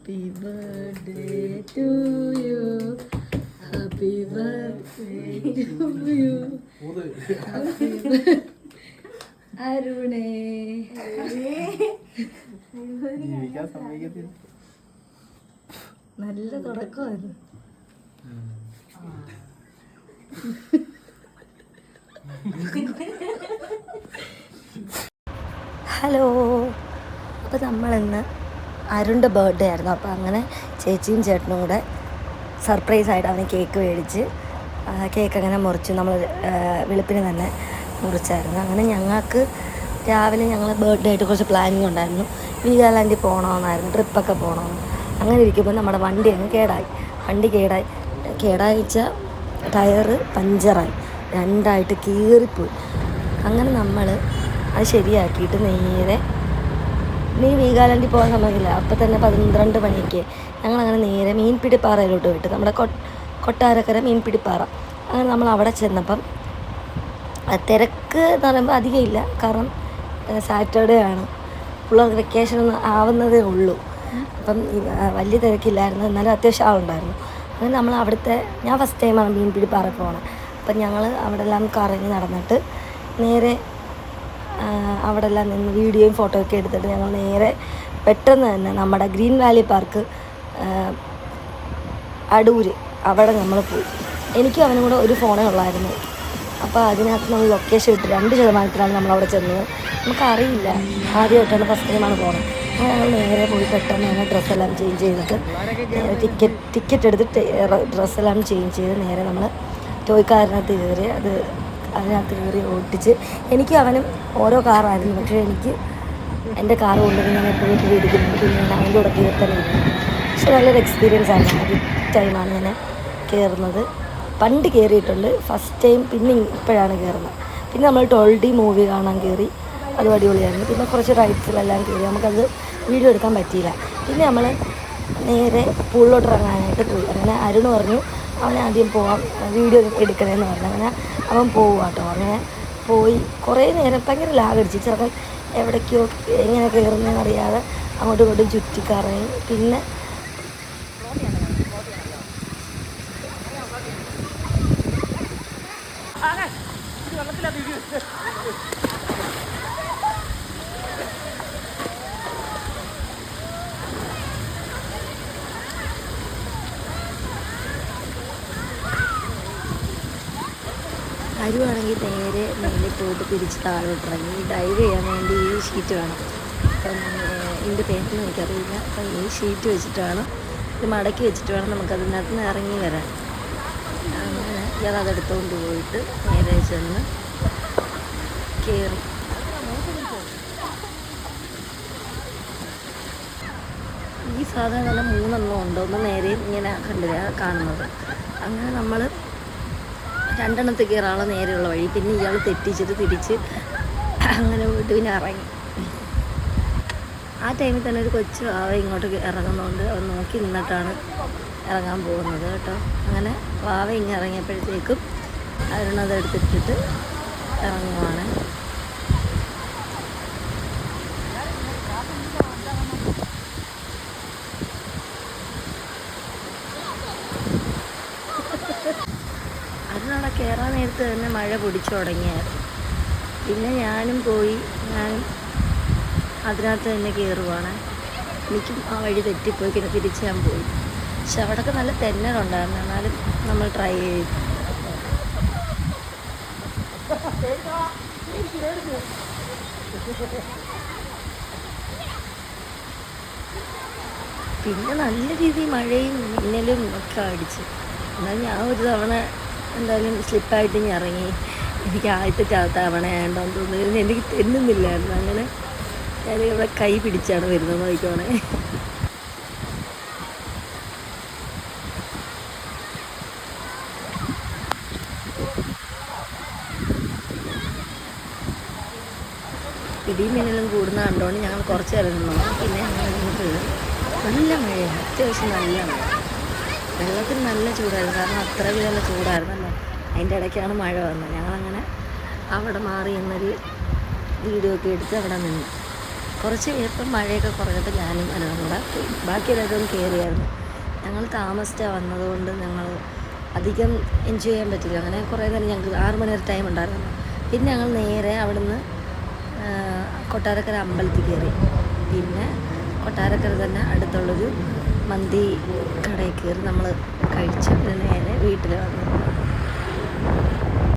Happy birthday to you. Happy birthday to you. Happy birthday. അരുണേ നല്ല തുടക്കമായിരുന്നു. Hello, അപ്പോൾ നമ്മളിന്ന് അരുണിൻ്റെ birthday ആയിരുന്നു. അപ്പോൾ അങ്ങനെ ചേച്ചിയും ചേട്ടനും കൂടെ സർപ്രൈസായിട്ട് അവന് കേക്ക് മേടിച്ച് കേക്ക് അങ്ങനെ മുറിച്ചു. നമ്മൾ വെളുപ്പിന് തന്നെ മുറിച്ചായിരുന്നു. അങ്ങനെ ഞങ്ങൾക്ക് രാവിലെ ഞങ്ങൾ ബർത്ത്ഡേ ആയിട്ട് കുറച്ച് പ്ലാനിങ് ഉണ്ടായിരുന്നു. വീഗാലാൻഡിൽ പോകണമെന്നായിരുന്നു, ട്രിപ്പൊക്കെ പോകണമെന്ന്. അങ്ങനെ ഇരിക്കുമ്പോൾ നമ്മുടെ വണ്ടി അങ്ങ് കേടായിച്ചാൽ ടയറ് പഞ്ചറായി, രണ്ടായിട്ട് കീറിപ്പോയി. അങ്ങനെ നമ്മൾ അത് ശരിയാക്കിയിട്ട് നേരെ വീഗാലാൻഡിൽ പോകാൻ സമയമില്ല. അപ്പോൾ തന്നെ 12 മണിക്ക് ഞങ്ങളങ്ങനെ നേരെ മീൻപിടിപ്പാറയിലോട്ട് പോയിട്ട്, നമ്മുടെ കൊട്ടാരക്കര മീൻപിടിപ്പാറ. അങ്ങനെ നമ്മൾ അവിടെ ചെന്നപ്പം തിരക്ക് എന്ന് പറയുമ്പോൾ അധികം ഇല്ല, കാരണം സാറ്റർഡേ ആണ്, പിള്ളേർക്ക് വെക്കേഷൻ ഒന്നും ആവുന്നതേ ഉള്ളൂ. അപ്പം വലിയ തിരക്കില്ലായിരുന്നു, എന്നാലും അത്യാവശ്യം ആളുണ്ടായിരുന്നു. അങ്ങനെ നമ്മൾ ഞാൻ ഫസ്റ്റ് ടൈമാണ് മീൻപിടിപ്പാറ പോകണം. അപ്പം ഞങ്ങൾ അവിടെ എല്ലാം കറങ്ങി നടന്നിട്ട് നേരെ അവിടെ എല്ലാം നിന്ന് വീഡിയോയും ഫോട്ടോ ഒക്കെ എടുത്തിട്ട് ഞങ്ങൾ നേരെ പെട്ടെന്ന് തന്നെ നമ്മുടെ ഗ്രീൻ വാലി പാർക്ക് അടൂര് അവിടെ നമ്മൾ പോയി. എനിക്കും അവനും കൂടെ ഒരു ഫോണേ ഉള്ളായിരുന്നു. അപ്പോൾ അതിനകത്ത് നമ്മൾ ലൊക്കേഷൻ ഇട്ട് 2% നമ്മളവിടെ ചെന്നത്. നമുക്കറിയില്ല, ആദ്യമായിട്ടാണ്, ഫസ്റ്റ് ടൈമാണ് പോകുന്നത്. അങ്ങനെ ഞങ്ങൾ നേരെ പോയി പെട്ടെന്ന് തന്നെ ഡ്രസ്സെല്ലാം ചേഞ്ച് ചെയ്തിട്ട് ടിക്കറ്റ് എടുത്തിട്ട് ഡ്രസ്സെല്ലാം ചേഞ്ച് ചെയ്ത് നേരെ നമ്മൾ ടോയ്ക്കാറിനകത്ത് കയറി അതിനകത്ത് കയറി ഓട്ടിച്ച്. എനിക്കും അവനും ഓരോ കാറായിരുന്നു, പക്ഷേ എനിക്ക് എൻ്റെ കാറ് കൊണ്ടുപോയി ഞാൻ എപ്പോഴും ഇരിക്കുന്നു. പിന്നെ ഞാൻ അവൻ്റെ കൂടെ കയറി ഇരുന്നു. പക്ഷെ നല്ലൊരു എക്സ്പീരിയൻസ് ആയിരുന്നു. ആദ്യ ടൈമാണ് ഞാൻ കയറുന്നത്. പണ്ട് കയറിയിട്ടുണ്ട്, ഫസ്റ്റ് ടൈം പിന്നെ ഇപ്പോഴാണ് കയറുന്നത്. പിന്നെ നമ്മൾ 12D മൂവി കാണാൻ കയറി, അതും അടിപൊളിയായിരുന്നു. പിന്നെ കുറച്ച് റൈഡ്സിലെല്ലാം കയറി, നമുക്കത് വീഡിയോ എടുക്കാൻ പറ്റിയില്ല. പിന്നെ നമ്മൾ നേരെ പൂളിലോട്ട് ഇറങ്ങാനായിട്ട് പോയി. അങ്ങനെ അരുണ് പറഞ്ഞു അവനെ ആദ്യം പോവാം, വീഡിയോ എടുക്കണമെന്ന് പറഞ്ഞു. അങ്ങനെ അവൻ പോവുക കേട്ടോ. അങ്ങനെ പോയി കുറേ നേരം ഭയങ്കര ലാഗടിച്ച്, ചെറുക്കൻ എവിടേക്കോ എങ്ങനെ കയറുന്നതെന്ന് അറിയാതെ അങ്ങോട്ടും ഇങ്ങോട്ടും ചുറ്റിക്കറങ്ങി. പിന്നെ അരുവാണെങ്കിൽ നേരെ മേലെ പോയിട്ട് തിരിച്ച് താഴോട്ടിറങ്ങി. ഡൈവ് ചെയ്യാൻ വേണ്ടി ഈ ഷീറ്റ് വേണം. അപ്പം ഇതിൻ്റെ പേരൊന്നും എനിക്കറിയില്ല. അപ്പം ഈ ഷീറ്റ് വെച്ചിട്ട് വേണം, ഇത് മടക്കി വെച്ചിട്ട് വേണം നമുക്കതിനകത്ത് നിന്ന് ഇറങ്ങി വരാൻ. അങ്ങനെ ഇയാൾ അതെടുത്തുകൊണ്ട് പോയിട്ട് നേരെ ചെന്ന് കയറി. ഈ സാധനം തന്നെ 3 എണ്ണം ഉണ്ട്. ഒന്ന് നേരെയും ഇങ്ങനെ കണ്ടില്ല കാണുന്നത്. അങ്ങനെ നമ്മൾ 2 എണ്ണത്തിൽ കയറാനുള്ള നേരെയുള്ള വഴി. പിന്നെ ഇയാൾ തെറ്റിച്ചിട്ട് തിരിച്ച് അങ്ങനെ പോയിട്ട് പിന്നെ ഇറങ്ങി. ആ ടൈമിൽ തന്നെ ഒരു കൊച്ചു വാവ ഇങ്ങോട്ട് ഇറങ്ങുന്നതുകൊണ്ട് അവൻ നോക്കി നിന്നിട്ടാണ് ഇറങ്ങാൻ പോകുന്നത് കേട്ടോ. അങ്ങനെ വാവ ഇങ്ങനെ ഇറങ്ങിയപ്പോഴത്തേക്കും അരുണത് എടുത്തിട്ടിട്ട് ഇറങ്ങുവാണ്. അതിനവിടെ കയറാൻ നേരത്ത് തന്നെ മഴ പൊടിച്ചു തുടങ്ങിയായിരുന്നു. പിന്നെ ഞാനും അതിനകത്ത് തന്നെ കയറുവാണ്. എനിക്കും ആ വഴി തെറ്റിപ്പോയി, പിന്നെ തിരിച്ച് ഞാൻ പോയി. പക്ഷെ അവിടെയൊക്കെ നല്ല തെന്നലുണ്ടായിരുന്നു, എന്നാലും നമ്മൾ ട്രൈ ചെയ്തു. പിന്നെ നല്ല രീതിയിൽ മഴയും മിന്നലും ഒക്കെ അടിച്ചു. എന്നാൽ ഞാൻ ഒരു തവണ എന്തായാലും സ്ലിപ്പായിട്ട് ഞാൻ ഇറങ്ങി. എനിക്ക് ആദ്യത്തെ തവണയായതുകൊണ്ടെന്ന് തോന്നുന്നു എനിക്ക് തെന്നുന്നില്ലായിരുന്നു. അങ്ങനെ ഞാനിവിടെ കൈ പിടിച്ചാണ് വരുന്നത്, നോക്കിക്കോണേ. ഇടിയും മിന്നലും കൂടുന്ന കണ്ടുകൊണ്ട് ഞങ്ങൾ കുറച്ച് നേരം നിന്നു. പിന്നെ ഞങ്ങൾ ഇങ്ങോട്ട് നല്ല മഴയാണ്, അത്യാവശ്യം നല്ല മഴ. വെള്ളത്തിന് നല്ല ചൂടായിരുന്നു, കാരണം അത്രയ്ക്ക് നല്ല ചൂടായിരുന്നല്ലോ. അതിൻ്റെ ഇടയ്ക്കാണ് മഴ വന്നത്. ഞങ്ങളങ്ങനെ അവിടെ മാറി എന്നൊരു വീഡിയോ ഒക്കെ എടുത്ത് അവിടെ നിന്നു. കുറച്ച് കഴിഞ്ഞപ്പം മഴയൊക്കെ കുറഞ്ഞപ്പോൾ ഞാനും അനുവും കൂടെ പോയി. ബാക്കി എല്ലാവരും കയറിയായിരുന്നു. ഞങ്ങൾ താമസിച്ചാണ് വന്നതുകൊണ്ട് ഞങ്ങൾ അധികം എൻജോയ് ചെയ്യാൻ പറ്റില്ല. അങ്ങനെ കുറേ നേരം ഞങ്ങൾക്ക് 6 മണി വരെ ടൈം ഉണ്ടായിരുന്നു. പിന്നെ ഞങ്ങൾ നേരെ അവിടുന്ന് കൊട്ടാരക്കര അമ്പലത്തിൽ കയറി. പിന്നെ കൊട്ടാരക്കര തന്നെ അടുത്തുള്ളൊരു മന്തി കടയിൽ കയറി നമ്മൾ കഴിച്ച് പിന്നെ നേരെ വീട്ടിൽ വന്നു.